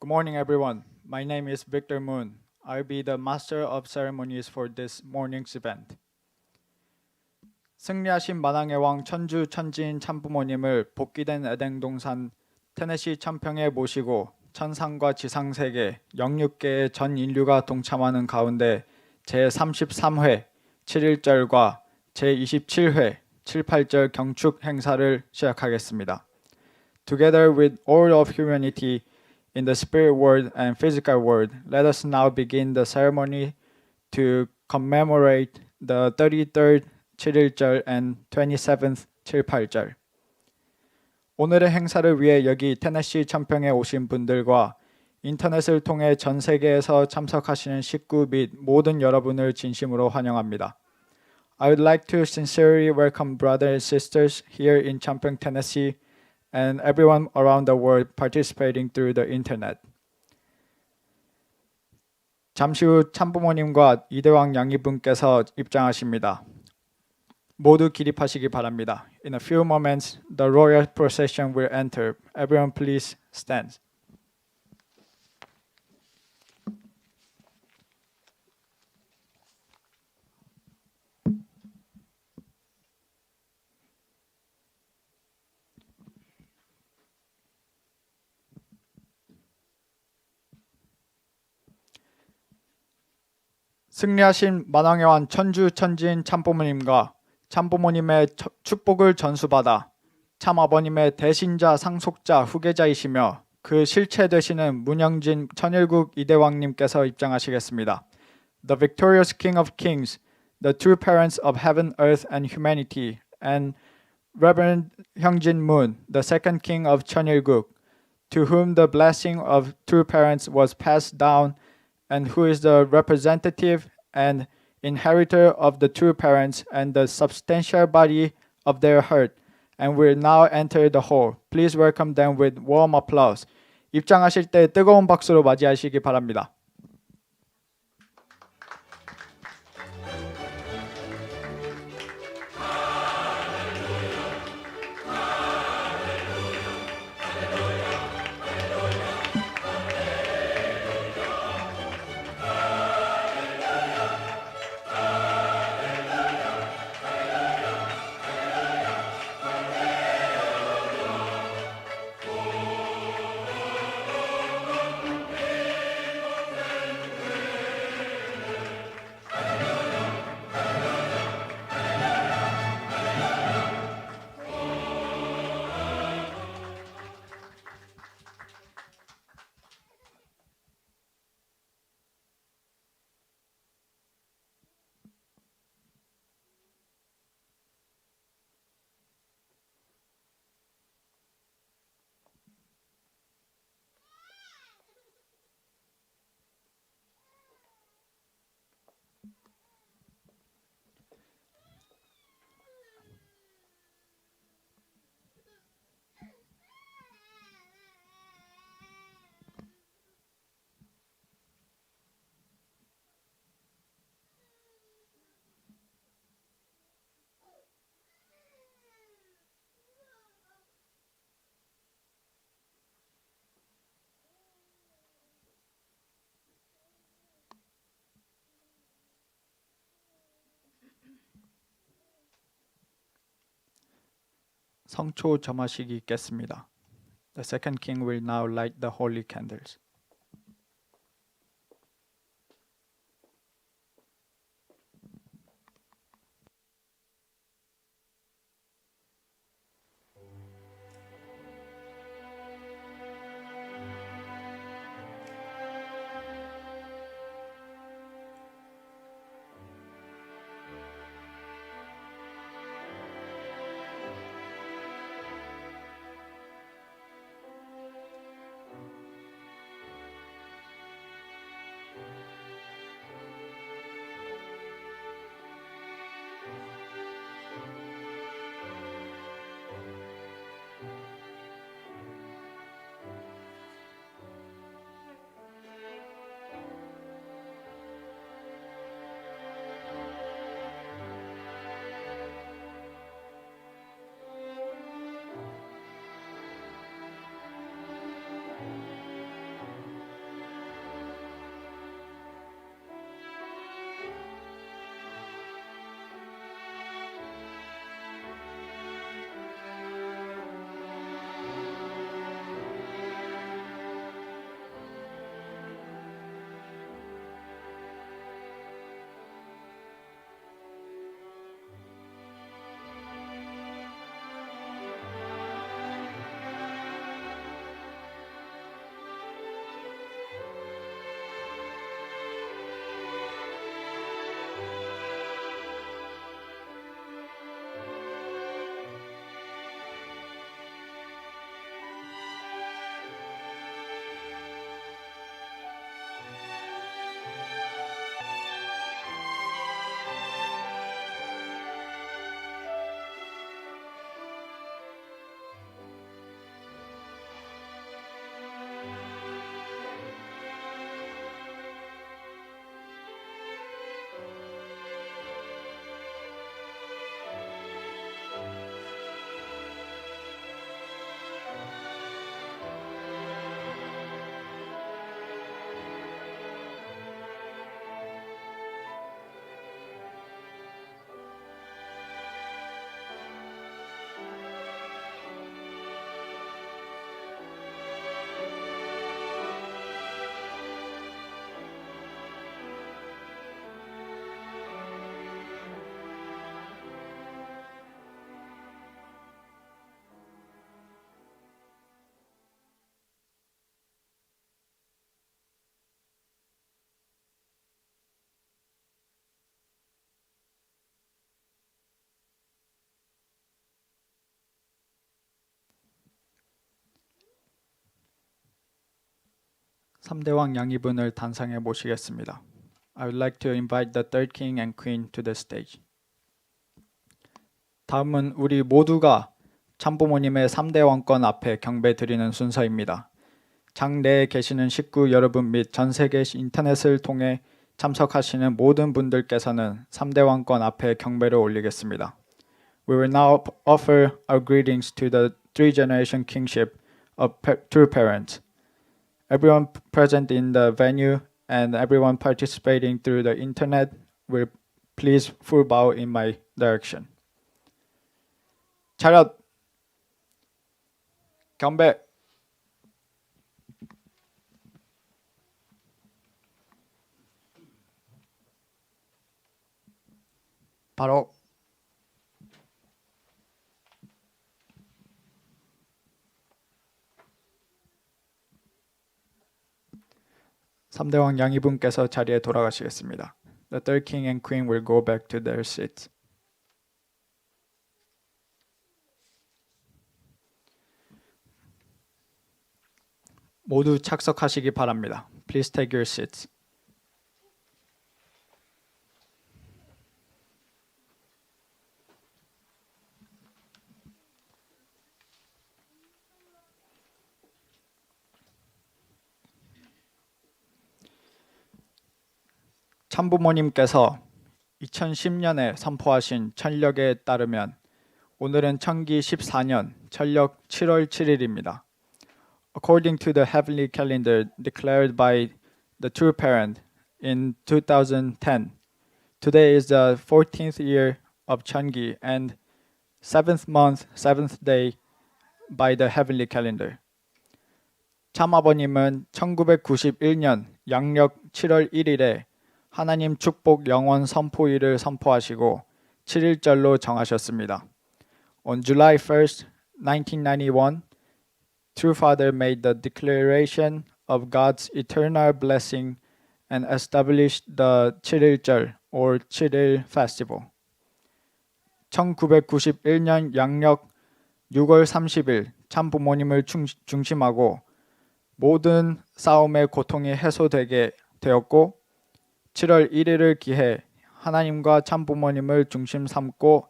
Good morning, everyone. My name is Victor Moon. I'll be the master of ceremonies for this morning's event. 승리하신 만왕의 왕 천주 천지인 참부모님을 복귀된 에덴동산 테네시 천평에 모시고 천상과 지상 세계, 영육계의 전 인류가 동참하는 가운데 제33회 7일절과 제27회 7, 8절 경축 행사를 시작하겠습니다. Together with all of humanity in the spirit world and physical world, let us now begin the ceremony to commemorate the 33rd 7일절 and 27th 7, 8절. 오늘의 행사를 위해 여기 테네시 천평에 오신 분들과 인터넷을 통해 전 세계에서 참석하시는 식구 및 모든 여러분을 진심으로 환영합니다. I would like to sincerely welcome brothers and sisters here in Champyeong, Tennessee, and everyone around the world participating through the internet. 잠시 후 참부모님과 이대왕 양이분께서 입장하십니다. 모두 기립하시기 바랍니다. In a few moments, the royal procession will enter. Everyone please stand. 승리하신 만왕의 왕 천주 천지인 참부모님과 참부모님의 축복을 전수받아 참아버님의 대신자 상속자 후계자이시며 그 실체 되시는 문영진 천일국 이대왕님께서 입장하시겠습니다. The victorious King of Kings, the true parents of heaven, earth, and humanity, and Reverend Hyungjin Moon, the second king of Cheonilguk, to whom the blessing of true parents was passed down and who is the representative and inheritor of the true parents and the substantial body of their heart, and will now enter the hall. Please welcome them with warm applause. 입장하실 때 뜨거운 박수로 맞이하시기 바랍니다. 성초 점화식이 있겠습니다. The second king will now light the holy candles. 3대왕 양이분을 단상에 모시겠습니다. I would like to invite the third king and queen to the stage. 다음은 우리 모두가 참부모님의 3대 왕권 앞에 경배 드리는 순서입니다. 장 내에 계시는 식구 여러분 및 전 세계 인터넷을 통해 참석하시는 모든 분들께서는 3대 왕권 앞에 경배를 올리겠습니다. We will now offer our greetings to the three-generation kingship of true parents. Everyone present in the venue and everyone participating through the internet will please full bow in my direction. 차렷! 경배! 바로 3대왕 양이분께서 자리에 돌아가시겠습니다. The third king and queen will go back to their seats. 모두 착석하시기 바랍니다. Please take your seats. 참부모님께서 2010년에 선포하신 천력에 따르면 오늘은 천기 14년 천력 7월 7일입니다. According to the heavenly calendar declared by the true parent in 2010, today is the 14th year of Cheongi and 7th month, 7th day by the heavenly calendar. 참아버님은 1991년 양력 7월 1일에 하나님 축복 영원 선포일을 선포하시고 7일절로 정하셨습니다. On July 1st, 1991, True Father made the declaration of God's eternal blessing and established the 7일절 or 7일 festival. 1991년 양력 6월 30일 참부모님을 중심하고 모든 싸움의 고통이 해소되게 되었고 7월 1일을 기해 하나님과 참부모님을 중심 삼고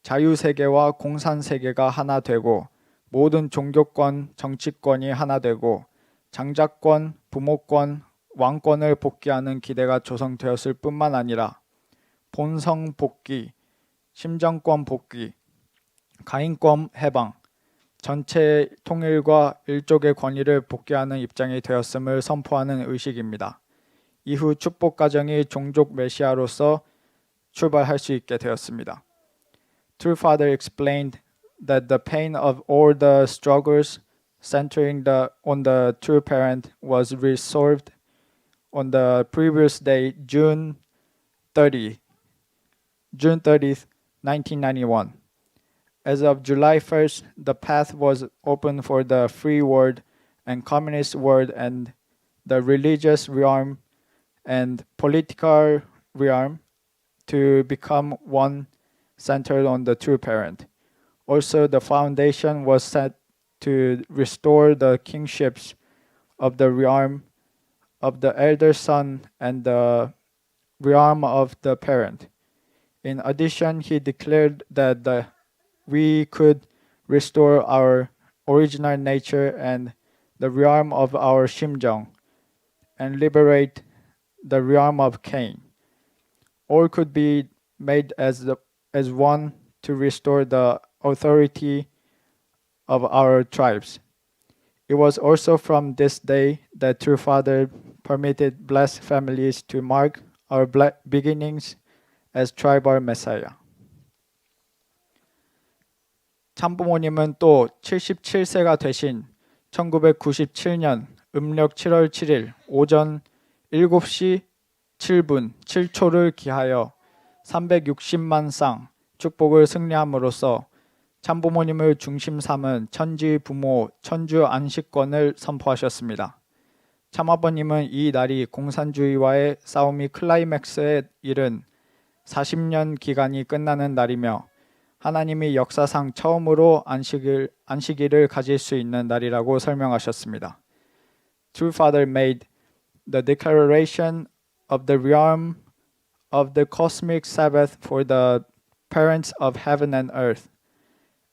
자유세계와 공산세계가 하나 되고 모든 종교권, 정치권이 하나 되고 장자권, 부모권, 왕권을 복귀하는 기대가 조성되었을 뿐만 아니라 본성 복귀, 심정권 복귀, 가인권 해방, 전체 통일과 일족의 권위를 복귀하는 입장이 되었음을 선포하는 의식입니다. 이후 축복 가정이 종족 메시아로서 출발할 수 있게 되었습니다. True Father explained that the pain of all the struggles centering on the true parent was resolved on the previous day, June 30th, 1991. As of July 1st, the path was open for the free world and communist world and the religious realm and political realm to become one centered on the true parent. Also, the foundation was set to restore the kingships of the realm of the elder son and the realm of the parent. In addition, he declared that we could restore our original nature and the realm of our 심정 and liberate the realm of Cain. All could be made as one to restore the authority of our tribes. It was also from this day that True Father permitted blessed families to mark our beginnings as tribal Messiah. 참부모님은 또 77세가 되신 1997년 음력 7월 7일 오전 7시 7분 7초를 기하여 360만 쌍 축복을 승리함으로써 참부모님을 중심 삼은 천지 부모 천주 안식권을 선포하셨습니다. 참아버님은 이 날이 공산주의와의 싸움이 클라이맥스에 이른 40년 기간이 끝나는 날이며 하나님이 역사상 처음으로 안식일을 가질 수 있는 날이라고 설명하셨습니다. True Father made the declaration of the realm of the cosmic Sabbath for the parents of heaven and earth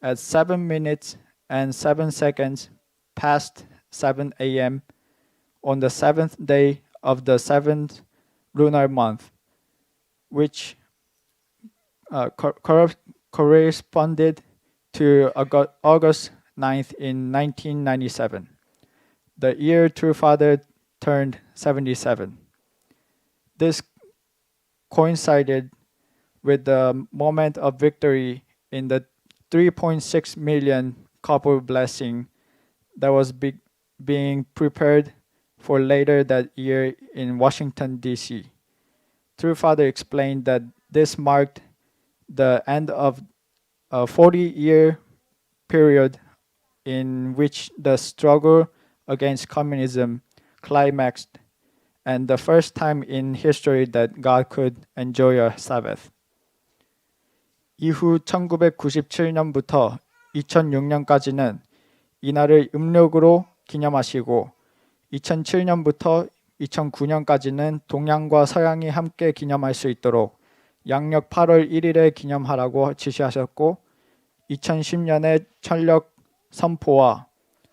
at 7 minutes and 7 seconds past 7 a.m. on the seventh day of the seventh lunar month, which corresponded to August 9th in 1997, the year True Father turned 77. This coincided with the moment of victory in the 3.6 million couple blessing that was being prepared for later that year in Washington, D.C. True Father explained that this marked the end of a 40-year period in which the struggle against communism climaxed and the first time in history that God could enjoy a Sabbath. 이후 1997년부터 2006년까지는 이날을 음력으로 기념하시고 2007년부터 2009년까지는 동양과 서양이 함께 기념할 수 있도록 양력 8월 1일에 기념하라고 지시하셨고 2010년에 천력 선포와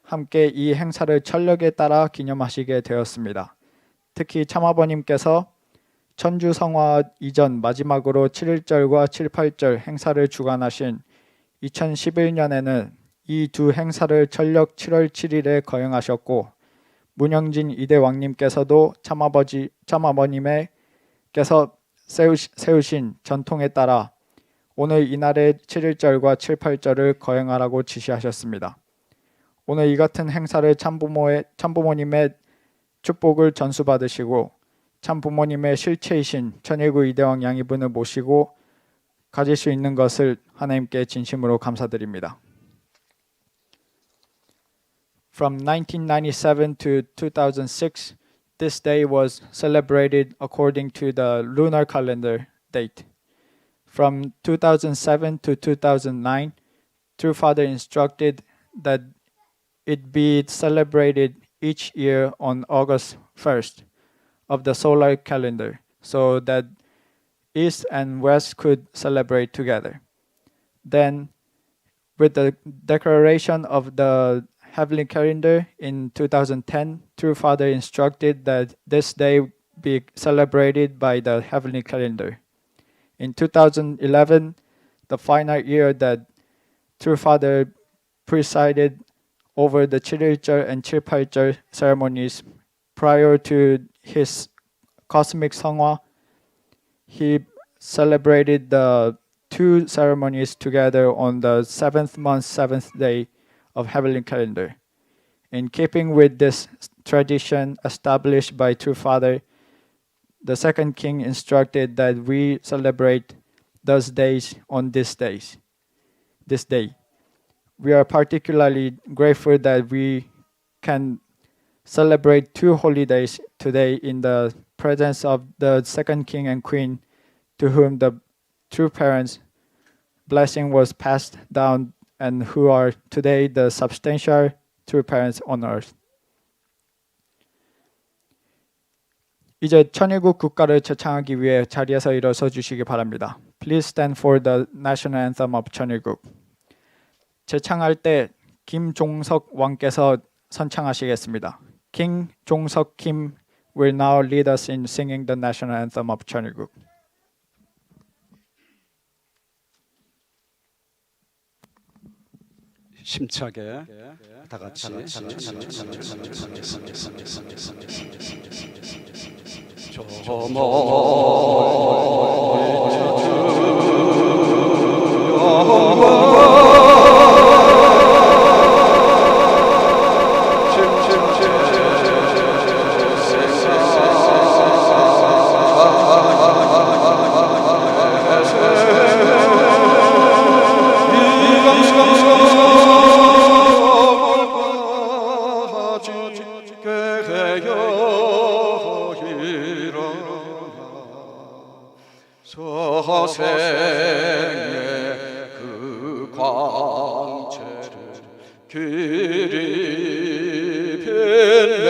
함께 이 행사를 천력에 따라 기념하시게 되었습니다. 특히 참아버님께서 천주 성화 이전 마지막으로 7.1절과 7.8절 행사를 주관하신 2011년에는 이 두 행사를 천력 7월 7일에 거행하셨고 문영진 이대 왕님께서도 참아버님께서 세우신 전통에 따라 오늘 이날에 7.1절과 7.8절을 거행하라고 지시하셨습니다. 오늘 이 같은 행사를 참부모님의 축복을 전수받으시고 참부모님의 실체이신 천일구 이대왕 양이분을 모시고 가질 수 있는 것을 하나님께 진심으로 감사드립니다. From 1997 to 2006, this day was celebrated according to the lunar calendar date. From 2007 to 2009, True Father instructed that it be celebrated each year on August 1st of the solar calendar so that East and West could celebrate together. Then, with the declaration of the heavenly calendar in 2010, True Father instructed that this day be celebrated by the heavenly calendar. In 2011, the final year that True Father presided over the 7.1절 and 7.8절 ceremonies prior to his cosmic Sangha, he celebrated the two ceremonies together on the 7th month, 7th day of heavenly calendar. In keeping with this tradition established by True Father, the second king instructed that we celebrate those days on this day. We are particularly grateful that we can celebrate two holidays today in the presence of the second king and queen to whom the true parents' blessing was passed down and who are today the substantial true parents on earth. 이제 천일국 국가를 제창하기 위해 자리에서 일어서 주시기 바랍니다. Please stand for the national anthem of 천일국. 제창할 때 김종석 왕께서 선창하시겠습니다. King Jong-seok Kim will now lead us in singing the national anthem of 천일국. 심차게 다 같이 서생의 그 광채를 그리 빛내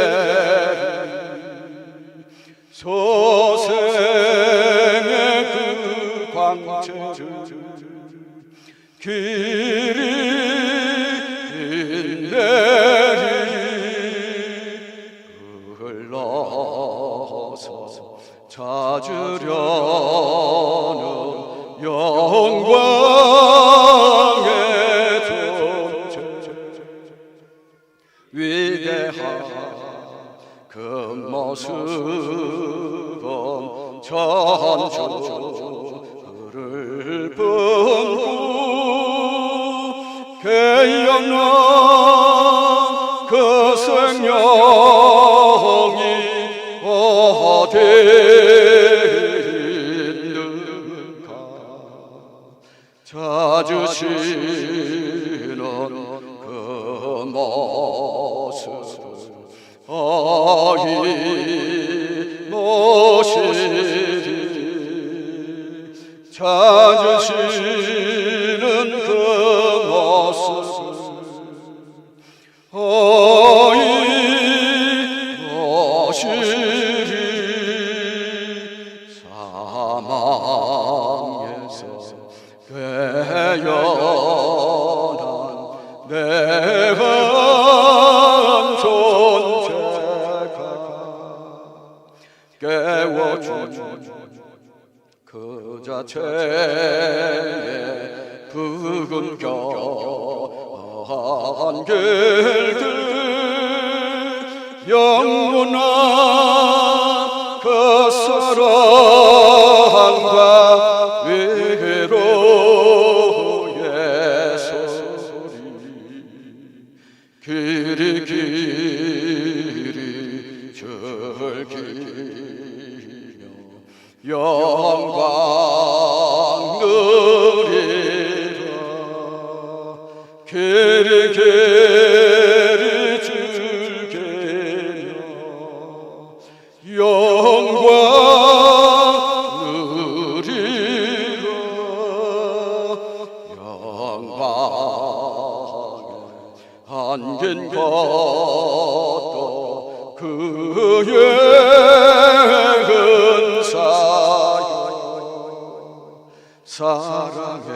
찾으려는 영광의 존재 위대한 그 모습은 천주를 품고 깨어난 그 생명이 어디 있는가 찾으시는 그 모습 어디 모시리 찾으시는 그 모습 어디 모시리 사망에서 깨어난 내한 존재가 깨워준 그 자체의 붉은 겨한 길들 영원한 그 사랑과 위로의 소리 길이 길이 즐기며 영광 누리라 길이 길이 즐기며 영광 누리라 영광에 안긴 것도 그의 은사요 사랑에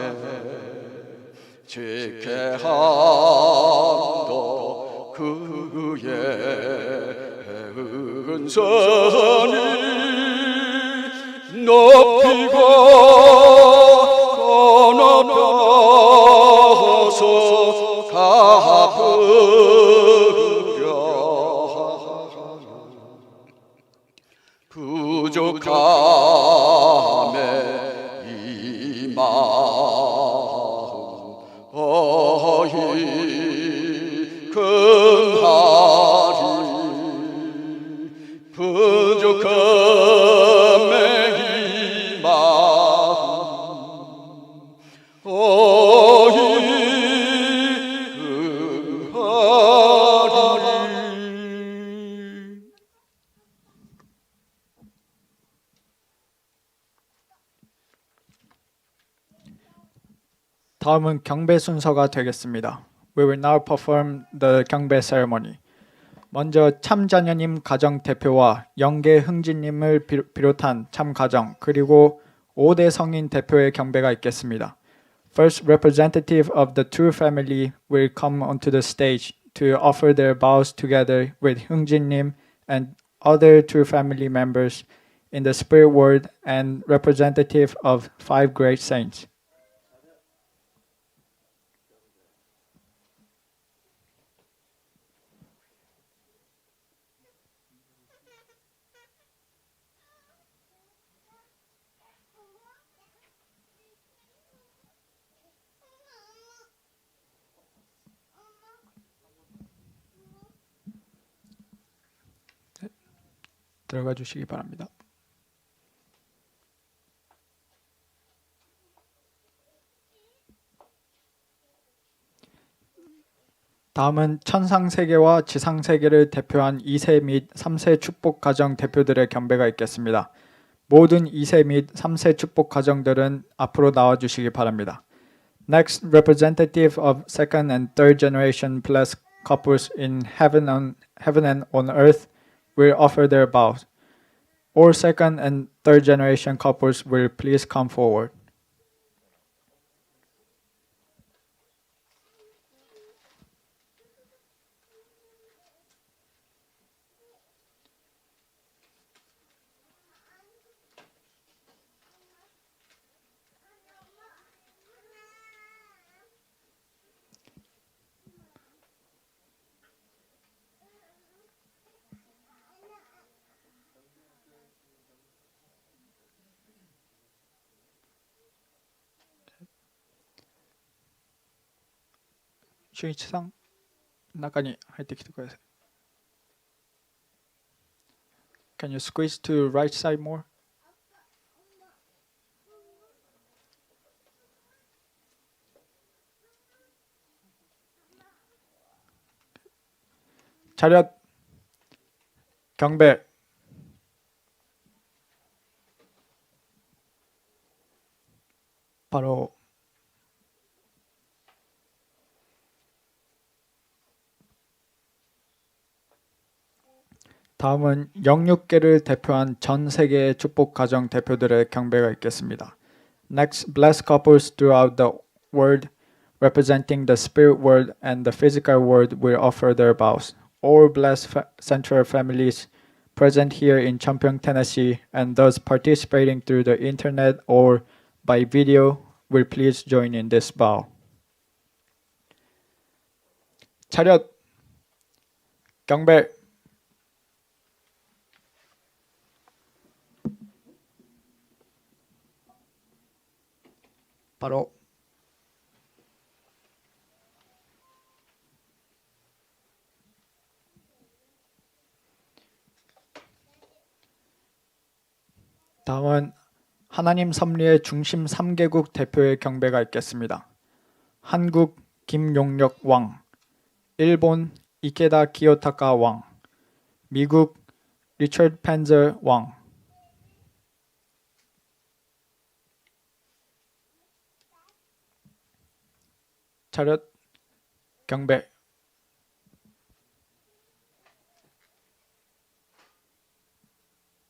지켜함도 그의 은선이 높이고 높여서 갚으려 부족함에 이 마음 어이 근하리 부족함에 이 마음 어이 근하리 다음은 경배 순서가 되겠습니다. We will now perform the 경배 ceremony. 먼저 참자녀님 가정 대표와 영계 흥진님을 비롯한 참가정 그리고 5대 성인 대표의 경배가 있겠습니다. First, representative of the True Family will come onto the stage to offer their vows together with 흥진님 and other True Family members in the spirit world and representative of 5 great saints. 들어가 주시기 바랍니다. 다음은 천상세계와 지상세계를 대표한 2세 및 3세 축복 가정 대표들의 경배가 있겠습니다. 모든 2세 및 3세 축복 가정들은 앞으로 나와 주시기 바랍니다. Next, representative of second and third generation blessed couples in heaven and on earth will offer their vows. All second and third generation couples will please come forward. 俊一さん、中に入ってきてください。Can you squeeze to right side more? 차렷, 경배. 바로 다음은 영육계를 대표한 전 세계의 축복 가정 대표들의 경배가 있겠습니다. Next, blessed couples throughout the world representing the spirit world and the physical world will offer their vows. All blessed central families present here in Champyeong, Tennessee and those participating through the internet or by video will please join in this vow. 차렷, 경배. 바로 다음은 하나님 섭리의 중심 3개국 대표의 경배가 있겠습니다. 한국 김용력 왕, 일본 이케다 기요타카 왕, 미국 리처드 펜저 왕. 차렷, 경배.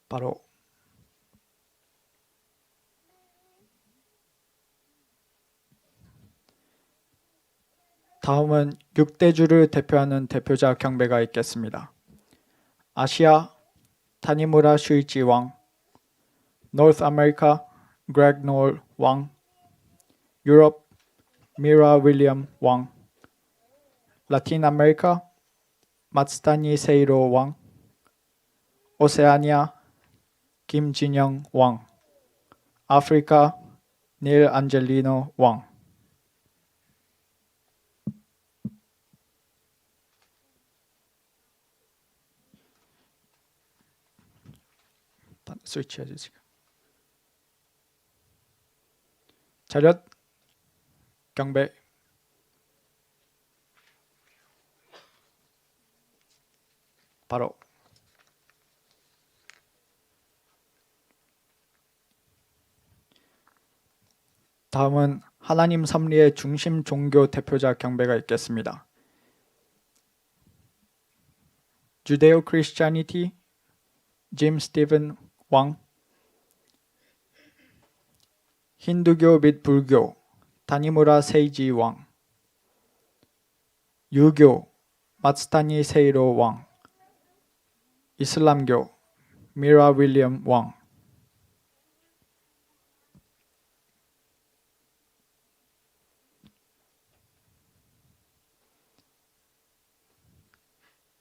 바로 다음은 6대주를 대표하는 대표자 경배가 있겠습니다. 아시아 타니무라 슈이치 왕, 노스 아메리카 그렉 노을 왕, 유럽 미라 윌리엄 왕, 라틴 아메리카 마츠타니 세이로 왕, 오세아니아 김진영 왕, 아프리카 닐 안젤리노 왕. 스위치해야지 지금. 차렷, 경배. 바로 다음은 하나님 섭리의 중심 종교 대표자 경배가 있겠습니다. 주데오 크리스찬니티 짐 스티븐 왕, 힌두교 및 불교 다니무라 세이지 왕, 유교 마츠타니 세이로 왕, 이슬람교 미라 윌리엄 왕.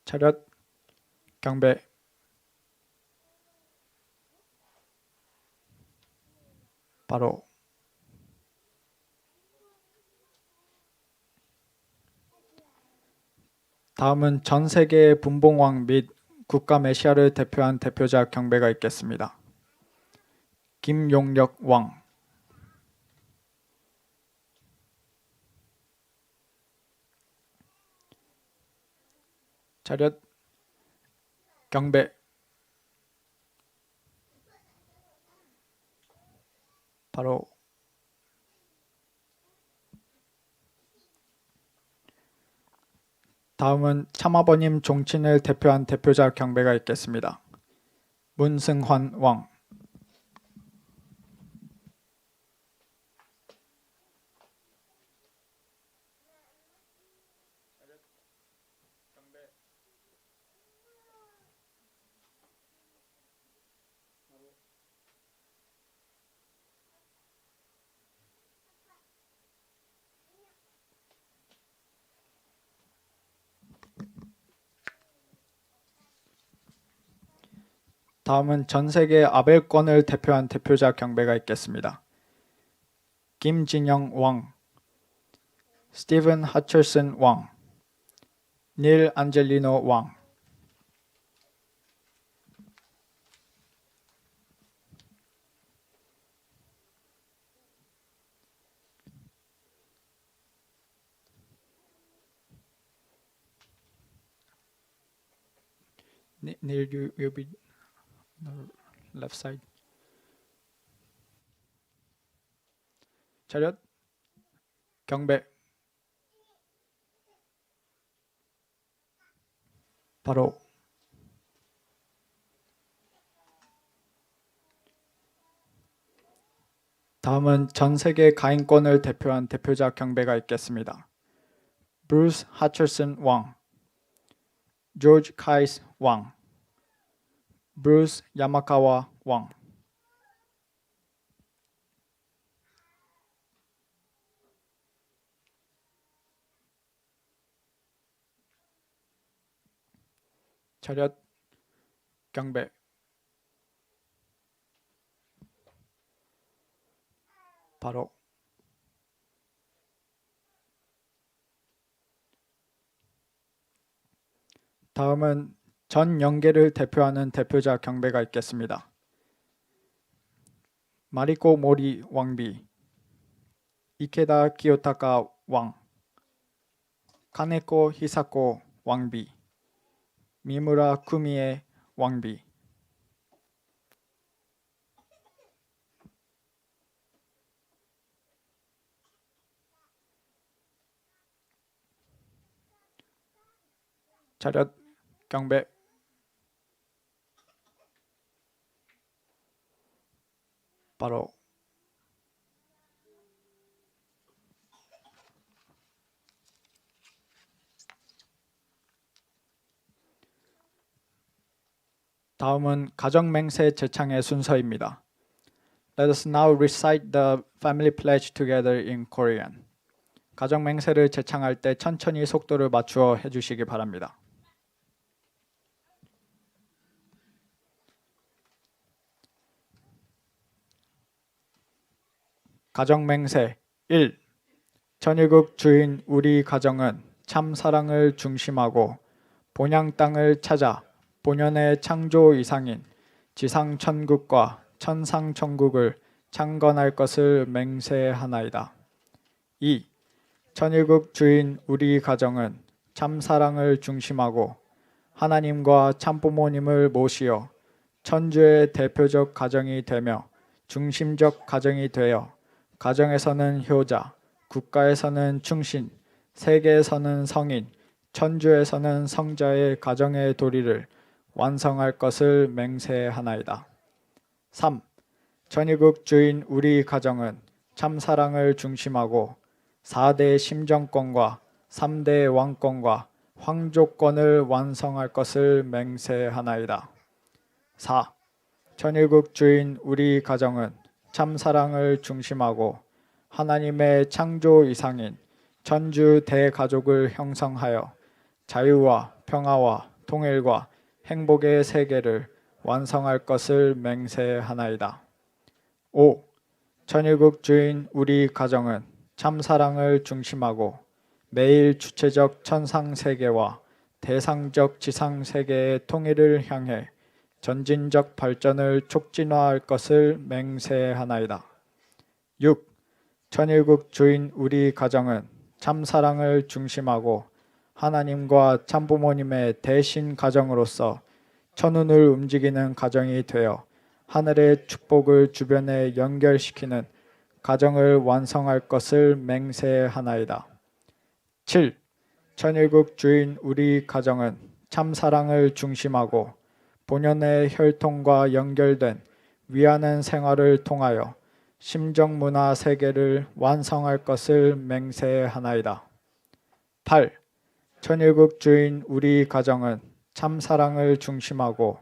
차렷, 경배. 바로 다음은 전 세계의 분봉왕 및 국가 메시아를 대표한 대표자 경배가 있겠습니다. 김용력 왕, 차렷, 경배. 바로 다음은 참아버님 종친을 대표한 대표자 경배가 있겠습니다. 문승환 왕, 다음은 전 세계 아벨권을 대표한 대표자 경배가 있겠습니다. 김진영 왕, 스티븐 하처슨 왕, 닐 안젤리노 왕. Neil, you be the left side. 차렷, 경배. 바로. 다음은 전 세계 가인권을 대표한 대표자 경배가 있겠습니다. 브루스 하처슨 왕, 조지 카이스 왕, 브루스 야마카와 왕. 차렷, 경배. 바로. 다음은 전 영계를 대표하는 대표자 경배가 있겠습니다. 마리코 모리 왕비, 이케다 기요타카 왕, 카네코 히사코 왕비, 미무라 쿠미에 왕비. 차렷, 경배. 바로. 다음은 가정맹세 제창의 순서입니다. Let us now recite the family pledge together in Korean. 가정맹세를 제창할 때 천천히 속도를 맞추어 해주시기 바랍니다. 가정맹세 1. 천일국 주인 우리 가정은 참 사랑을 중심하고 본향 땅을 찾아 본연의 창조 이상인 지상 천국과 천상 천국을 창건할 것을 맹세하나이다. 2. 천일국 주인 우리 가정은 참 사랑을 중심하고 하나님과 참부모님을 모시어 천주의 대표적 가정이 되며 중심적 가정이 되어 가정에서는 효자, 국가에서는 충신, 세계에서는 성인, 천주에서는 성자의 가정의 도리를 완성할 것을 맹세하나이다. 3. 천일국 주인 우리 가정은 참사랑을 중심하고 4대 심정권과 3대 왕권과 황족권을 완성할 것을 맹세하나이다. 4. 천일국 주인 우리 가정은 참사랑을 중심하고 하나님의 창조 이상인 천주 대가족을 형성하여 자유와 평화와 통일과 행복의 세계를 완성할 것을 맹세하나이다. 5. 천일국 주인 우리 가정은 참사랑을 중심하고 매일 주체적 천상세계와 대상적 지상세계의 통일을 향해 전진적 발전을 촉진화할 것을 맹세하나이다. 6. 천일국 주인 우리 가정은 참사랑을 중심하고 하나님과 참부모님의 대신 가정으로서 천운을 움직이는 가정이 되어 하늘의 축복을 주변에 연결시키는 가정을 완성할 것을 맹세하나이다. 7. 천일국 주인 우리 가정은 참사랑을 중심하고 본연의 혈통과 연결된 위하는 생활을 통하여 심정문화 세계를 완성할 것을 맹세하나이다. 8. 천일국 주인 우리 가정은 참사랑을 중심하고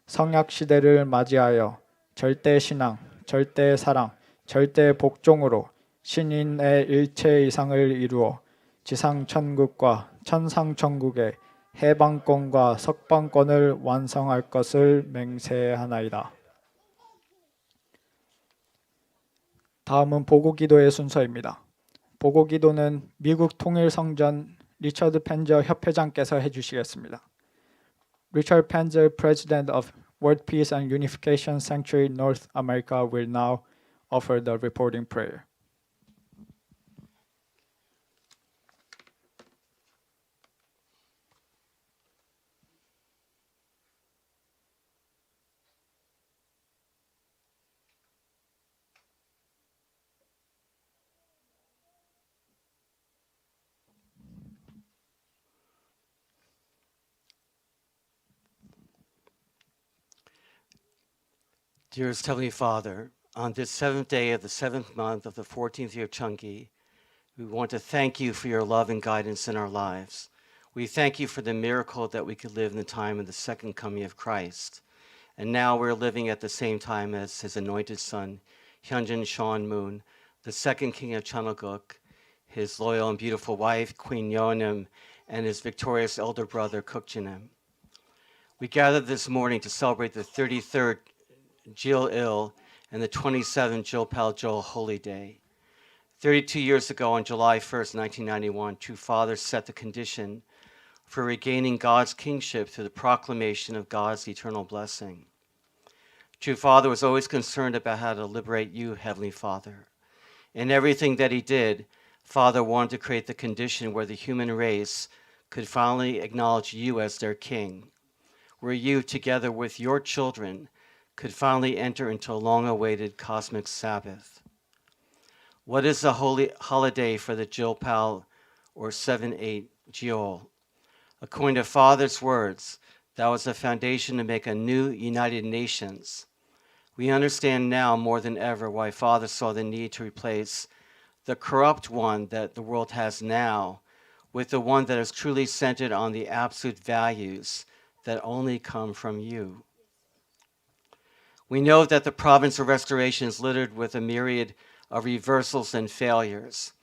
성약시대를 맞이하여 절대신앙, 절대사랑, 절대복종으로 신인의 일체 이상을 이루어 지상천국과 천상천국의 해방권과 석방권을 완성할 것을 맹세하나이다. 다음은 보고기도의 순서입니다. 보고 기도는 미국 통일성전 리처드 펜저 협회장께서 해주시겠습니다. Richard Penzer, President of World Peace and Unification Sanctuary North America, will now offer the reporting prayer. Dearest Heavenly Father, on this seventh day of the seventh month of the 14th year of Chunki, we want to thank you for your love and guidance in our lives. We thank you for the miracle that we could live in the time of the second coming of Christ. And now we're living at the same time as his anointed son, Hyunjin Sean Moon, the second king of Chanoguk, his loyal and beautiful wife, Queen Yeonim, and his victorious elder brother, Kukjinim. We gathered this morning to celebrate the 33rd Jil-il and the 27th Jil-pal-Jol Holy Day. 32 years ago, on July 1st, 1991, True Father set the condition for regaining God's kingship through the proclamation of God's eternal blessing. True Father was always concerned about how to liberate you, Heavenly Father. In everything that he did, Father wanted to create the condition where the human race could finally acknowledge you as their king, where you, together with your children, could finally enter into a long-awaited cosmic Sabbath. What is the holy holiday for the Jil-pal or 7/8 Jiol? According to Father's words, that was the foundation to make a new United Nations. We understand now more than ever why Father saw the need to replace the corrupt one that the world has now with the one that is truly centered on the absolute values that only come from you. We know that the province of restoration is littered with a myriad of reversals and failures,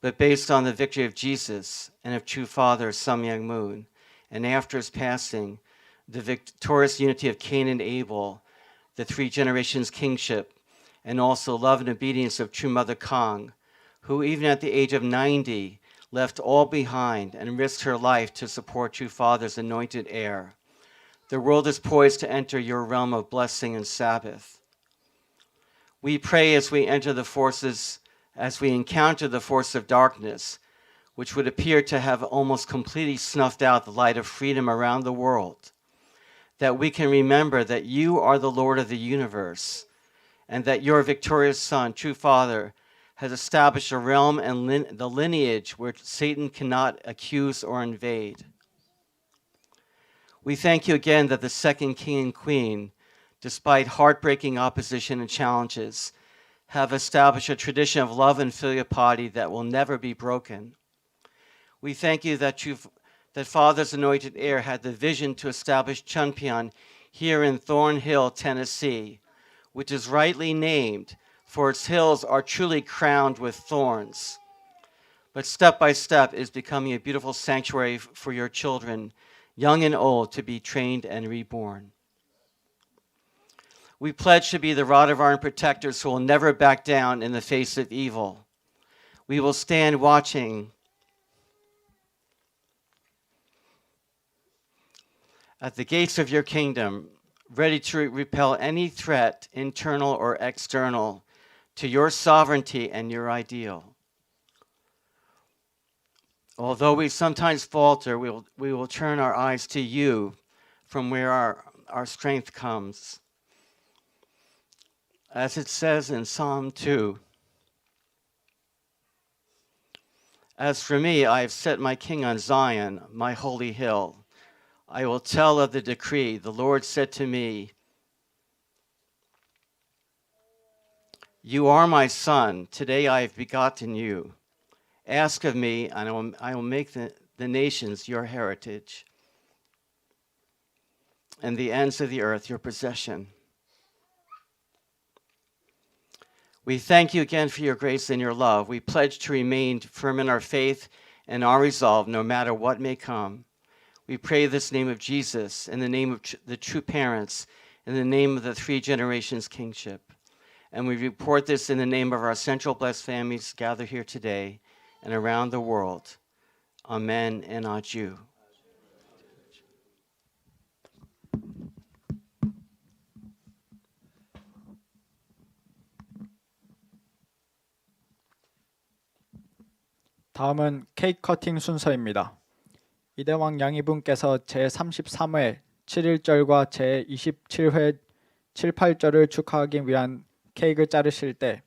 but based on the victory of Jesus and of True Father Samyang Moon, and after his passing, the victorious unity of Cain and Abel, the three generations kingship, and also love and obedience of True Mother Kang, who even at the age of 90 left all behind and risked her life to support True Father's anointed heir. The world is poised to enter your realm of blessing and Sabbath. We pray as we encounter the force of darkness, which would appear to have almost completely snuffed out the light of freedom around the world, that we can remember that you are the Lord of the universe, and that your victorious Son, True Father, has established a realm and the lineage where Satan cannot accuse or invade. We thank you again that the second king and queen, despite heartbreaking opposition and challenges, have established a tradition of love and filial piety that will never be broken. We thank you that Father's anointed heir had the vision to establish Chunpyeon here in Thornhill, Tennessee, which is rightly named, for its hills are truly crowned with thorns. But step by step is becoming a beautiful sanctuary for your children, young and old, to be trained and reborn. We pledge to be the rod of iron protectors who will never back down in the face of evil. We will stand watching at the gates of your kingdom, ready to repel any threat, internal or external, to your sovereignty and your ideal. Although we sometimes falter, we will turn our eyes to you, from where our strength comes. As it says in Psalm 2, "As for me, I have set my king on Zion, my holy hill. I will tell of the decree. The Lord said to me, 'You are my son. Today I have begotten you. Ask of me, and I will make the nations your heritage, and the ends of the earth your possession.'" We thank you again for your grace and your love. We pledge to remain firm in our faith and our resolve, no matter what may come. We pray this name of Jesus, in the name of the true parents, in the name of the three generations kingship. And we report this in the name of our central blessed families gathered here today, and around the world. Amen and adieu. 다음은 케이크 커팅 순서입니다. 이대왕 양이분께서 제33회 7일절과 제27회 7, 8절을 축하하기 위한 케이크를 자르실 때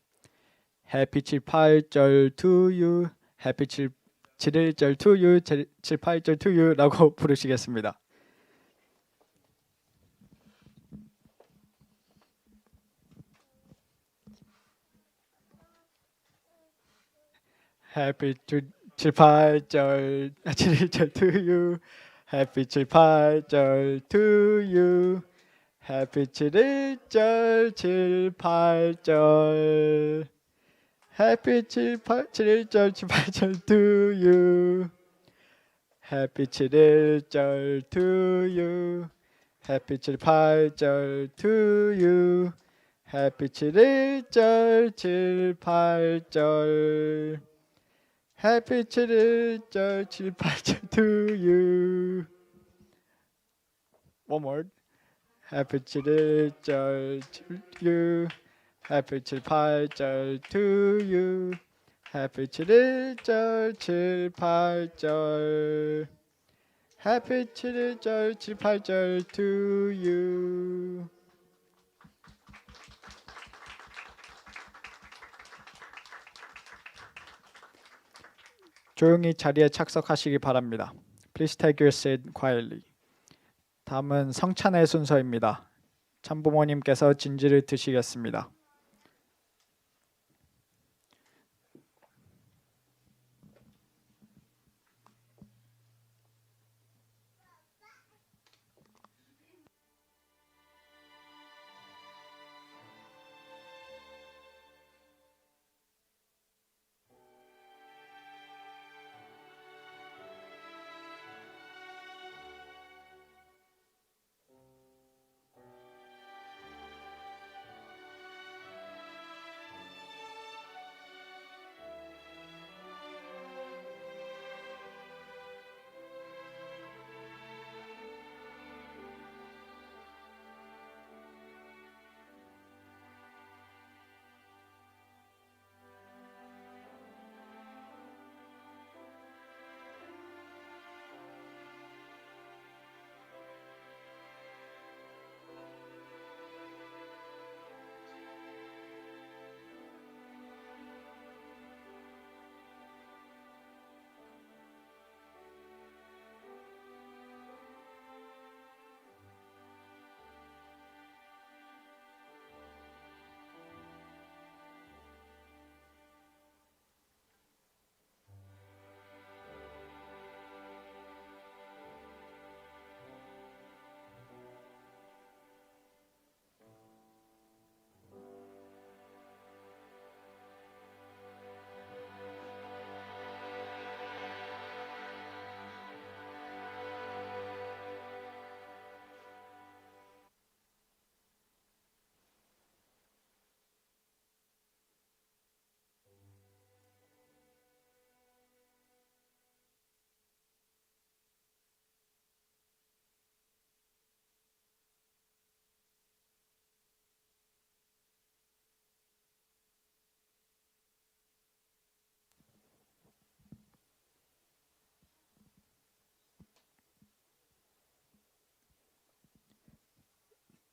해피 7, 8절 to you, 해피 7일절 to you, 7, 8절 to you 라고 부르시겠습니다. 해피 7, 8절 7일절 to you, 해피 7, 8절 to you, 해피 7일절 7, 8절 해피 7일절 7, 8절 to you, 해피 7일절 to you, 해피 7, 8절 to you, 해피 7일절 7, 8절 해피 7일절 7, 8절 to you. One more. 해피 7일절 to you. 해피 7, 8절 to you. 해피 7일절 7, 8절 해피 7일절 7, 8절 to you. 조용히 자리에 착석하시기 바랍니다. Please take your seat quietly. 다음은 성찬의 순서입니다. 참부모님께서 진지를 드시겠습니다.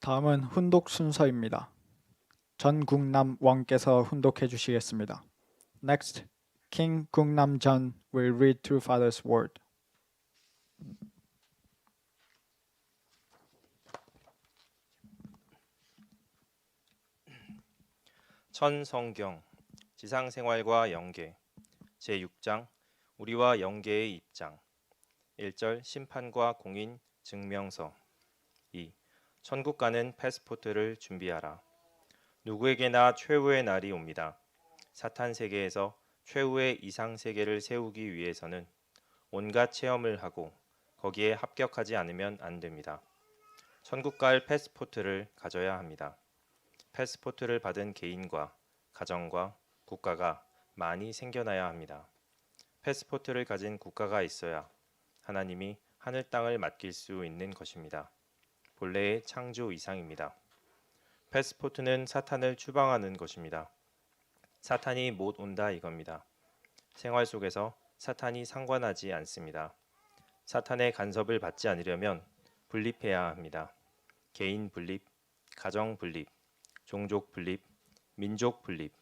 다음은 훈독 순서입니다. 전국남 왕께서 훈독해 주시겠습니다. Next, King Gungnam Jeon will read through Father's word. 천성경 지상생활과 영계 제6장 우리와 영계의 입장 1절 심판과 공인 증명서 2. 천국 가는 패스포트를 준비하라. 누구에게나 최후의 날이 옵니다. 사탄 세계에서 최후의 이상 세계를 세우기 위해서는 온갖 체험을 하고 거기에 합격하지 않으면 안 됩니다. 천국 갈 패스포트를 가져야 합니다. 패스포트를 받은 개인과 가정과 국가가 많이 생겨나야 합니다. 패스포트를 가진 국가가 있어야 하나님이 하늘 땅을 맡길 수 있는 것입니다. 본래의 창조 이상입니다. 패스포트는 사탄을 추방하는 것입니다. 사탄이 못 온다 이겁니다. 생활 속에서 사탄이 상관하지 않습니다. 사탄의 간섭을 받지 않으려면 분립해야 합니다. 개인 분립, 가정 분립, 종족 분립, 민족 분립,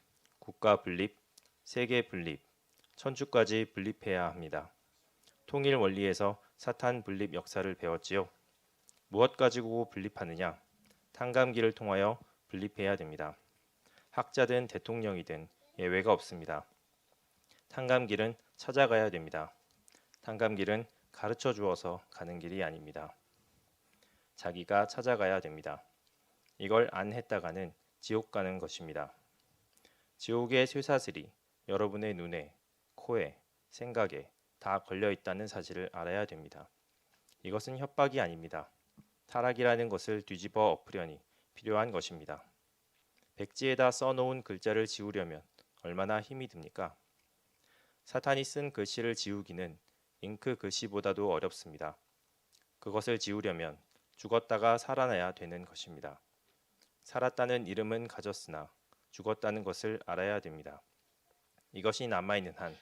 국가 분립, 세계 분립, 천주까지 분립해야 합니다. 통일 원리에서 사탄 분립 역사를 배웠지요. 무엇 가지고 분립하느냐? 탕감기를 통하여 분립해야 됩니다. 학자든 대통령이든 예외가 없습니다. 탕감길은 찾아가야 됩니다. 탕감길은 가르쳐 주어서 가는 길이 아닙니다. 자기가 찾아가야 됩니다. 이걸 안 했다가는 지옥 가는 것입니다. 지옥의 쇠사슬이 여러분의 눈에, 코에, 생각에 다 걸려 있다는 사실을 알아야 됩니다. 이것은 협박이 아닙니다. 타락이라는 것을 뒤집어 엎으려니 필요한 것입니다. 백지에다 써놓은 글자를 지우려면 얼마나 힘이 듭니까? 사탄이 쓴 글씨를 지우기는 잉크 글씨보다도 어렵습니다. 그것을 지우려면 죽었다가 살아나야 되는 것입니다. 살았다는 이름은 가졌으나 죽었다는 것을 알아야 됩니다. 이것이 남아있는 한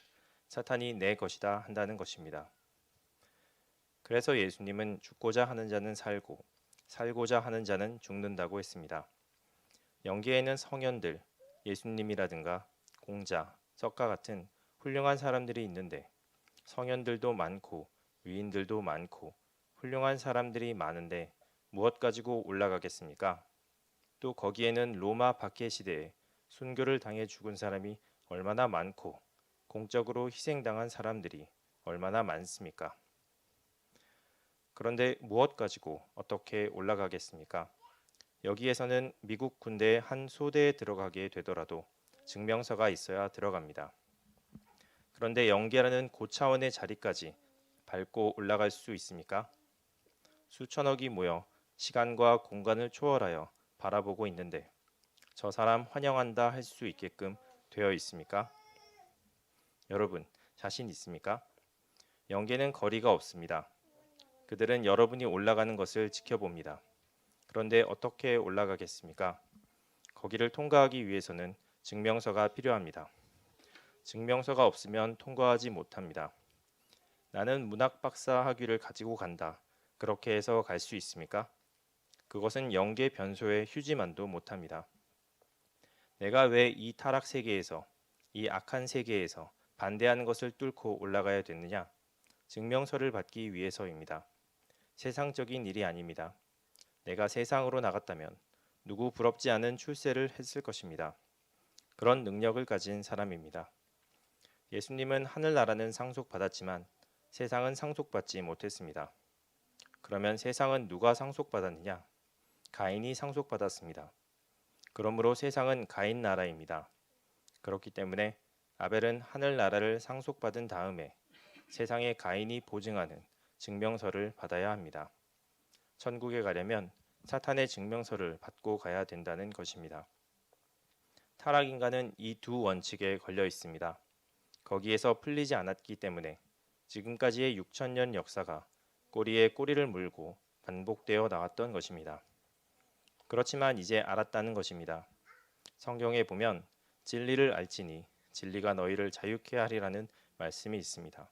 사탄이 내 것이다 한다는 것입니다. 그래서 예수님은 죽고자 하는 자는 살고 살고자 하는 자는 죽는다고 했습니다. 영계에는 성현들, 예수님이라든가 공자, 석가 같은 훌륭한 사람들이 있는데 성현들도 많고 위인들도 많고 훌륭한 사람들이 많은데 무엇 가지고 올라가겠습니까? 또 거기에는 로마 박해 시대에 순교를 당해 죽은 사람이 얼마나 많고 공적으로 희생당한 사람들이 얼마나 많습니까? 그런데 무엇 가지고 어떻게 올라가겠습니까? 여기에서는 미국 군대의 한 소대에 들어가게 되더라도 증명서가 있어야 들어갑니다. 그런데 영계라는 고차원의 자리까지 밟고 올라갈 수 있습니까? 수천억이 모여 시간과 공간을 초월하여 바라보고 있는데 저 사람 환영한다 할 수 있게끔 되어 있습니까? 여러분, 자신 있습니까? 영계는 거리가 없습니다. 그들은 여러분이 올라가는 것을 지켜봅니다. 그런데 어떻게 올라가겠습니까? 거기를 통과하기 위해서는 증명서가 필요합니다. 증명서가 없으면 통과하지 못합니다. 나는 문학 박사 학위를 가지고 간다. 그렇게 해서 갈 수 있습니까? 그것은 영계 변소의 휴지만도 못합니다. 내가 왜 이 타락 세계에서, 이 악한 세계에서 반대하는 것을 뚫고 올라가야 되느냐? 증명서를 받기 위해서입니다. 세상적인 일이 아닙니다. 내가 세상으로 나갔다면 누구 부럽지 않은 출세를 했을 것입니다. 그런 능력을 가진 사람입니다. 예수님은 하늘나라는 상속받았지만 세상은 상속받지 못했습니다. 그러면 세상은 누가 상속받았느냐? 가인이 상속받았습니다. 그러므로 세상은 가인 나라입니다. 그렇기 때문에 아벨은 하늘나라를 상속받은 다음에 세상의 가인이 보증하는 증명서를 받아야 합니다. 천국에 가려면 사탄의 증명서를 받고 가야 된다는 것입니다. 타락인간은 이 두 원칙에 걸려 있습니다. 거기에서 풀리지 않았기 때문에 지금까지의 6천년 역사가 꼬리에 꼬리를 물고 반복되어 나왔던 것입니다. 그렇지만 이제 알았다는 것입니다. 성경에 보면 진리를 알지니 진리가 너희를 자유케 하리라는 말씀이 있습니다.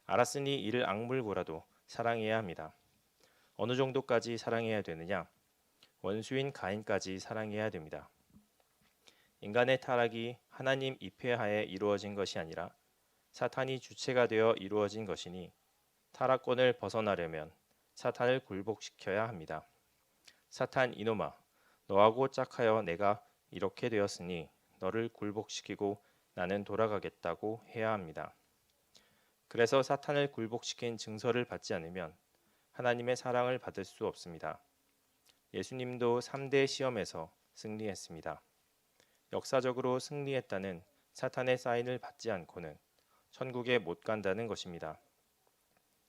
알았으니 이를 악물고라도 사랑해야 합니다. 어느 정도까지 사랑해야 되느냐? 원수인 가인까지 사랑해야 됩니다. 인간의 타락이 하나님 입회하에 이루어진 것이 아니라 사탄이 주체가 되어 이루어진 것이니 타락권을 벗어나려면 사탄을 굴복시켜야 합니다. 사탄 이놈아, 너하고 짝하여 내가 이렇게 되었으니 너를 굴복시키고 나는 돌아가겠다고 해야 합니다. 그래서 사탄을 굴복시킨 증서를 받지 않으면 하나님의 사랑을 받을 수 없습니다. 예수님도 3대 시험에서 승리했습니다. 역사적으로 승리했다는 사탄의 사인을 받지 않고는 천국에 못 간다는 것입니다.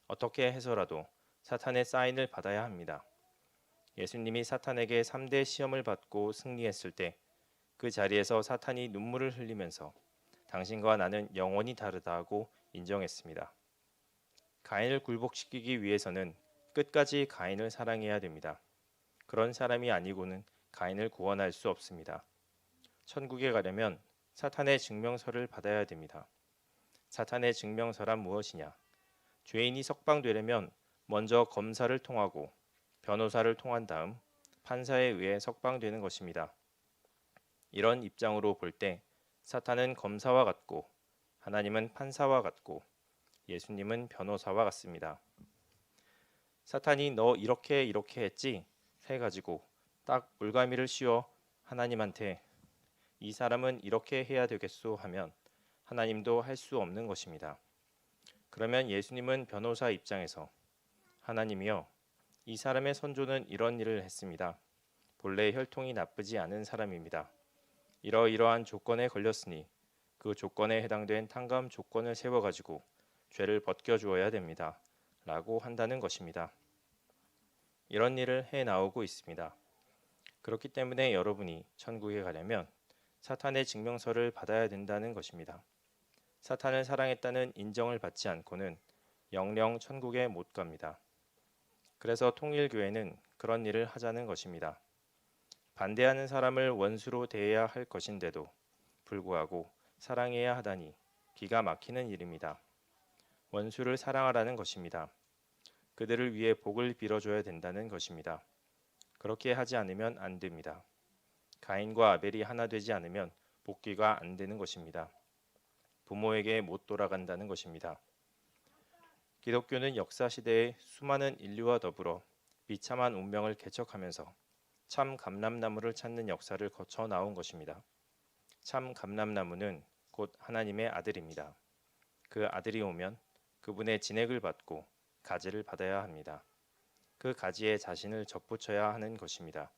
어떻게 해서라도 사탄의 사인을 받아야 합니다. 예수님이 사탄에게 3대 시험을 받고 승리했을 때 그 자리에서 사탄이 눈물을 흘리면서 당신과 나는 영원히 다르다고 인정했습니다. 가인을 굴복시키기 위해서는 끝까지 가인을 사랑해야 됩니다. 그런 사람이 아니고는 가인을 구원할 수 없습니다. 천국에 가려면 사탄의 증명서를 받아야 됩니다. 사탄의 증명서란 무엇이냐? 죄인이 석방되려면 먼저 검사를 통하고 변호사를 통한 다음 판사에 의해 석방되는 것입니다. 이런 입장으로 볼 때 사탄은 검사와 같고 하나님은 판사와 같고 예수님은 변호사와 같습니다. 사탄이 너 이렇게 했지? 해가지고 딱 물갈미를 씌워 하나님한테 이 사람은 이렇게 해야 되겠소 하면 하나님도 할 수 없는 것입니다. 그러면 예수님은 변호사 입장에서 하나님이여 이 사람의 선조는 이런 일을 했습니다. 본래 혈통이 나쁘지 않은 사람입니다. 이러이러한 조건에 걸렸으니 그 조건에 해당된 탕감 조건을 세워가지고 죄를 벗겨주어야 됩니다. 라고 한다는 것입니다. 이런 일을 해 나오고 있습니다. 그렇기 때문에 여러분이 천국에 가려면 사탄의 증명서를 받아야 된다는 것입니다. 사탄을 사랑했다는 인정을 받지 않고는 영영 천국에 못 갑니다. 그래서 통일교회는 그런 일을 하자는 것입니다. 반대하는 사람을 원수로 대해야 할 것인데도 불구하고 사랑해야 하다니 기가 막히는 일입니다. 원수를 사랑하라는 것입니다. 그들을 위해 복을 빌어줘야 된다는 것입니다. 그렇게 하지 않으면 안 됩니다. 가인과 아벨이 하나 되지 않으면 복귀가 안 되는 것입니다. 부모에게 못 돌아간다는 것입니다. 기독교는 역사시대에 수많은 인류와 더불어 비참한 운명을 개척하면서 참 감람나무를 찾는 역사를 거쳐 나온 것입니다. 참 감람나무는 곧 하나님의 아들입니다. 그 아들이 오면 그분의 진액을 받고 가지를 받아야 합니다. 그 가지에 자신을 접붙여야 하는 것입니다.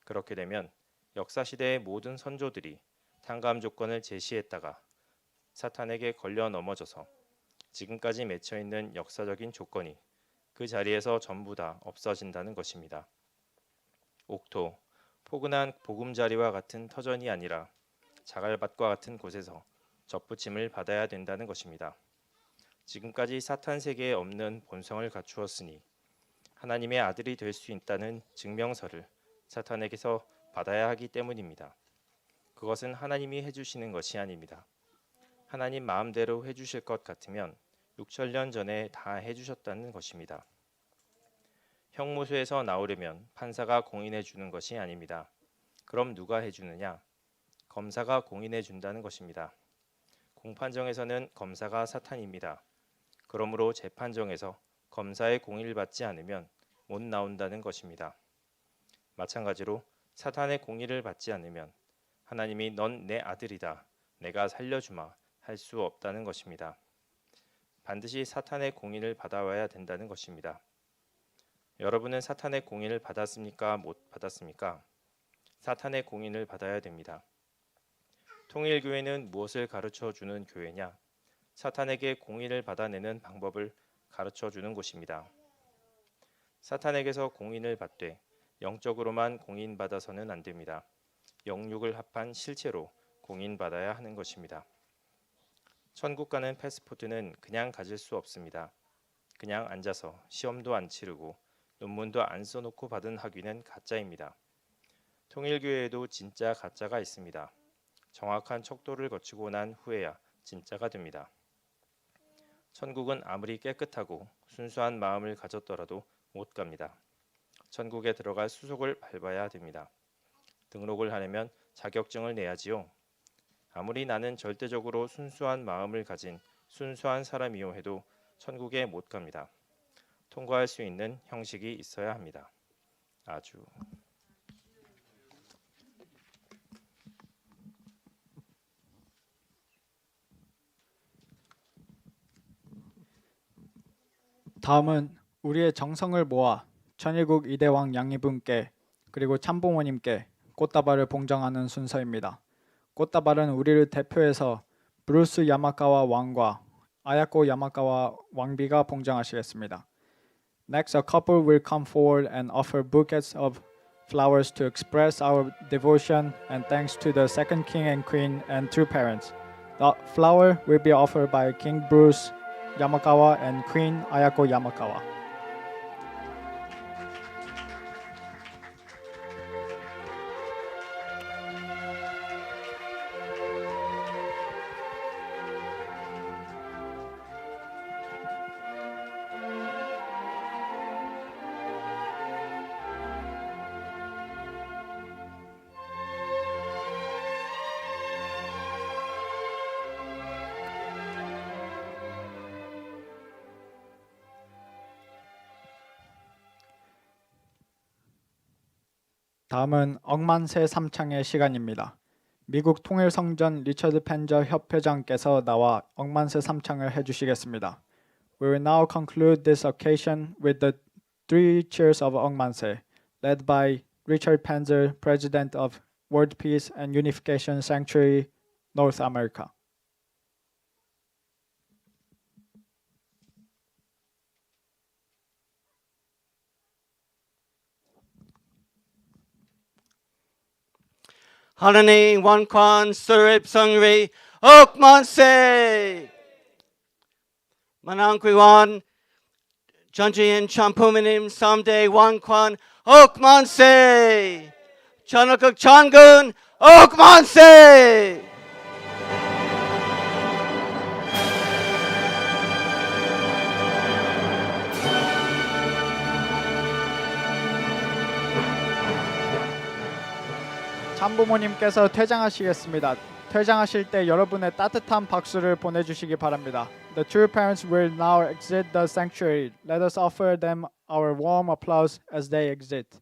그렇게 되면 역사시대의 모든 선조들이 탕감 조건을 제시했다가 사탄에게 걸려 넘어져서 지금까지 맺혀있는 역사적인 조건이 그 자리에서 전부 다 없어진다는 것입니다. 옥토, 포근한 보금자리와 같은 터전이 아니라 자갈밭과 같은 곳에서 접붙임을 받아야 된다는 것입니다. 지금까지 사탄 세계에 없는 본성을 갖추었으니 하나님의 아들이 될 수 있다는 증명서를 사탄에게서 받아야 하기 때문입니다. 그것은 하나님이 해주시는 것이 아닙니다. 하나님 마음대로 해주실 것 같으면 6천년 전에 다 해주셨다는 것입니다. 형무소에서 나오려면 판사가 공인해 주는 것이 아닙니다. 그럼 누가 해주느냐? 검사가 공인해 준다는 것입니다. 공판정에서는 검사가 사탄입니다. 그러므로 재판정에서 검사의 공의를 받지 않으면 못 나온다는 것입니다. 마찬가지로 사탄의 공의를 받지 않으면 하나님이 넌 내 아들이다. 내가 살려주마. 할 수 없다는 것입니다. 반드시 사탄의 공의를 받아와야 된다는 것입니다. 여러분은 사탄의 공의를 받았습니까? 못 받았습니까? 사탄의 공의를 받아야 됩니다. 통일교회는 무엇을 가르쳐 주는 교회냐? 사탄에게 공의를 받아내는 방법을 가르쳐 주는 곳입니다. 사탄에게서 공인을 받되 영적으로만 공인받아서는 안 됩니다. 영육을 합한 실체로 공인받아야 하는 것입니다. 천국 가는 패스포트는 그냥 가질 수 없습니다. 그냥 앉아서 시험도 안 치르고 논문도 안 써놓고 받은 학위는 가짜입니다. 통일교회에도 진짜 가짜가 있습니다. 정확한 척도를 거치고 난 후에야 진짜가 됩니다. 천국은 아무리 깨끗하고 순수한 마음을 가졌더라도 못 갑니다. 천국에 들어갈 수속을 밟아야 됩니다. 등록을 하려면 자격증을 내야지요. 아무리 나는 절대적으로 순수한 마음을 가진 순수한 사람이요 해도 천국에 못 갑니다. 통과할 수 있는 형식이 있어야 합니다. 아주. 다음은 우리의 정성을 모아 천일국 이대왕 양이분께 그리고 참부모님께 꽃다발을 봉정하는 순서입니다. 꽃다발은 우리를 대표해서 브루스 야마카와 왕과 아야코 야마카와 왕비가 봉정하시겠습니다. Next, a couple will come forward and offer bouquets of flowers to express our devotion and thanks to the second king and queen and two parents. The flower will be offered by King Bruce Yamakawa and Queen Ayako Yamakawa. 다음은 억만세 삼창의 시간입니다. 미국 통일성전 리처드 펜저 협회장께서 나와 억만세 삼창을 해주시겠습니다. We will now conclude this occasion with the three cheers of 억만세, led by Richard Penzer, President of World Peace and Unification Sanctuary, North America. 하나님 원관 스립 성리 억만세 만왕귀원 전주인 참부모님 3대 원관 억만세 전역극 장군 억만세 참부모님께서 퇴장하시겠습니다. 퇴장하실 때 여러분의 따뜻한 박수를 보내주시기 바랍니다. The two parents will now exit the sanctuary. Let us offer them our warm applause as they exit.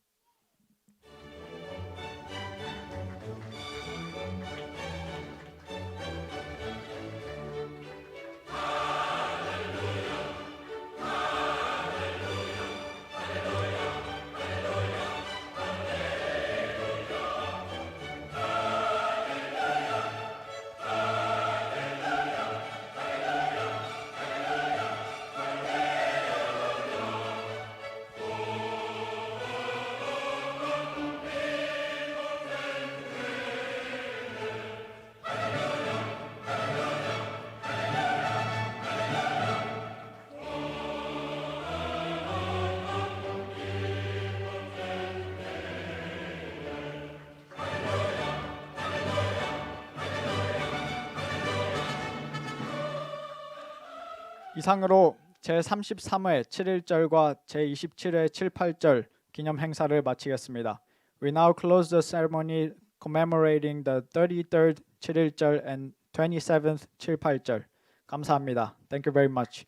이상으로 제33회 7.1절과 제27회 7.8절 기념 행사를 마치겠습니다. We now close the ceremony commemorating the 33rd 7.1절 and 27th 7.8절. 감사합니다. Thank you very much.